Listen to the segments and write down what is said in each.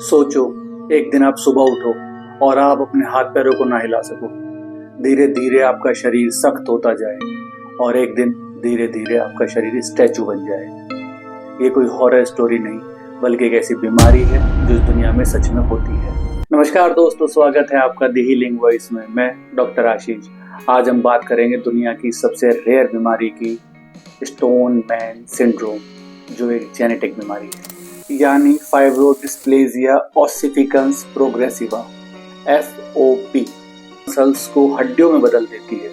सोचो, एक दिन आप सुबह उठो और आप अपने हाथ पैरों को ना हिला सको। धीरे धीरे आपका शरीर सख्त होता जाए और एक दिन धीरे धीरे आपका शरीर स्टैचू बन जाए। ये कोई हॉरर स्टोरी नहीं, बल्कि एक ऐसी बीमारी है जो इस दुनिया में सच में होती है। नमस्कार दोस्तों, स्वागत है आपका दी हीलिंग वॉइस में। मैं डॉक्टर आशीष। आज हम बात करेंगे दुनिया की सबसे रेयर बीमारी की, स्टोन मैन सिंड्रोम, जो एक जेनेटिक बीमारी है, यानी फाइब्रोडिस्प्लेजिया ओसिफिकेंस प्रोग्रेसिवा FOP। मसल्स को हड्डियों में बदल देती है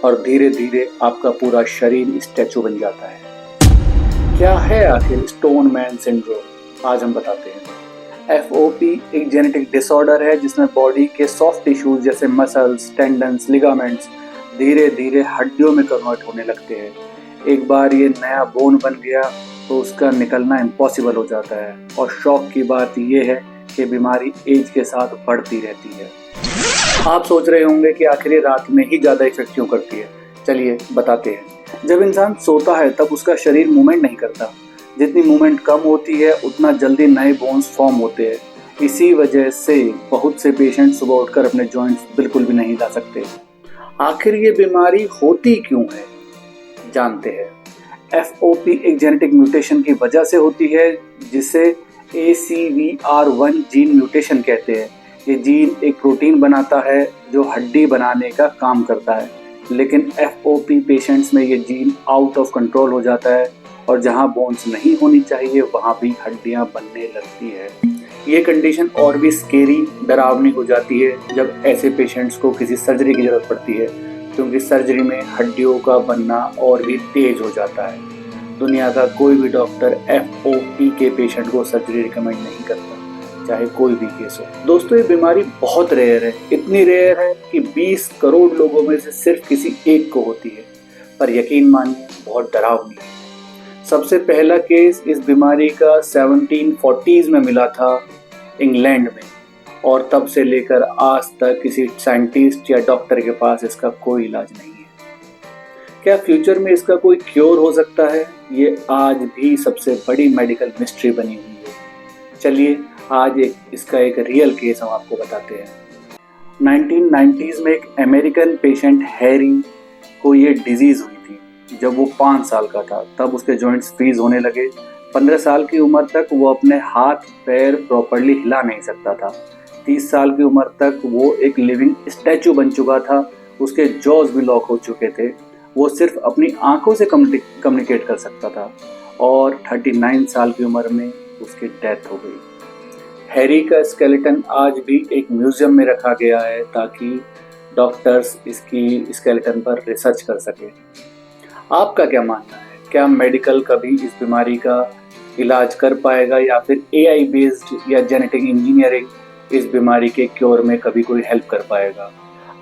और धीरे धीरे आपका पूरा शरीर स्टैचू बन जाता है। क्या है आखिर स्टोन मैन सिंड्रोम, आज हम बताते हैं। FOP एक जेनेटिक डिसऑर्डर है जिसमें बॉडी के सॉफ्ट टिश्यूज जैसे मसल्स, टेंडन्स, लिगामेंट्स धीरे धीरे हड्डियों में कन्वर्ट होने लगते हैं। एक बार ये नया बोन बन गया तो उसका निकलना इम्पॉसिबल हो जाता है। और शॉक की बात यह है कि बीमारी एज के साथ बढ़ती रहती है। आप सोच रहे होंगे कि आखिर ये रात में ही ज़्यादा इफेक्ट क्यों करती है। चलिए बताते हैं। जब इंसान सोता है तब उसका शरीर मूवमेंट नहीं करता। जितनी मूवमेंट कम होती है उतना जल्दी नए बोन्स फॉर्म होते हैं। इसी वजह से बहुत से पेशेंट सुबह उठकर अपने जॉइंट्स बिल्कुल भी नहीं हिला सकते। आखिर ये बीमारी होती क्यों है, जानते हैं। FOP एक जेनेटिक म्यूटेशन की वजह से होती है जिसे ACVR1 जीन म्यूटेशन कहते हैं। ये जीन एक प्रोटीन बनाता है जो हड्डी बनाने का काम करता है, लेकिन FOP पेशेंट्स में ये जीन आउट ऑफ कंट्रोल हो जाता है और जहां बोन्स नहीं होनी चाहिए वहां भी हड्डियां बनने लगती है। ये कंडीशन और भी स्केरी, डरावनी हो जाती है जब ऐसे पेशेंट्स को किसी सर्जरी की जरूरत पड़ती है, क्योंकि सर्जरी में हड्डियों का बनना और भी तेज हो जाता है। दुनिया का कोई भी डॉक्टर FOP के पेशेंट को सर्जरी रिकमेंड नहीं करता, चाहे कोई भी केस हो। दोस्तों, ये बीमारी बहुत रेयर है, इतनी रेयर है कि 20 करोड़ लोगों में से सिर्फ किसी एक को होती है। पर यकीन मानिए, बहुत डरावनी है। सबसे पहला केस इस बीमारी का 1740s में मिला था इंग्लैंड में, और तब से लेकर आज तक किसी साइंटिस्ट या डॉक्टर के पास इसका कोई इलाज नहीं है। क्या फ्यूचर में इसका कोई क्योर हो सकता है? ये आज भी सबसे बड़ी मेडिकल मिस्ट्री बनी हुई है। चलिए आज इसका एक रियल केस हम आपको बताते हैं। 1990s में एक अमेरिकन पेशेंट हैरी को ये डिजीज हुई थी। जब वो 5 साल का था तब उसके जॉइंट्स फ्रीज होने लगे। 15 साल की उम्र तक वो अपने हाथ पैर प्रॉपर्ली हिला नहीं सकता था। 30 साल की उम्र तक वो एक लिविंग स्टैचू बन चुका था। उसके जॉज भी लॉक हो चुके थे। वो सिर्फ अपनी आंखों से कम्युनिकेट कर सकता था और 39 साल की उम्र में उसकी डेथ हो गई। हैरी का स्केलेटन आज भी एक म्यूजियम में रखा गया है ताकि डॉक्टर्स इसकी स्केलेटन पर रिसर्च कर सके। आपका क्या मानना है? क्या मेडिकल कभी इस बीमारी का इलाज कर पाएगा, या फिर AI बेस्ड या जेनेटिक इंजीनियरिंग इस बीमारी के क्योर में कभी कोई हेल्प कर पाएगा?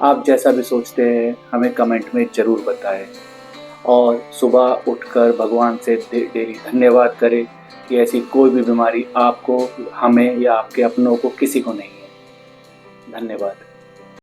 आप जैसा भी सोचते हैं हमें कमेंट में ज़रूर बताएं। और सुबह उठकर भगवान से डेली धन्यवाद करें कि ऐसी कोई भी बीमारी आपको, हमें या आपके अपनों को, किसी को नहीं है। धन्यवाद।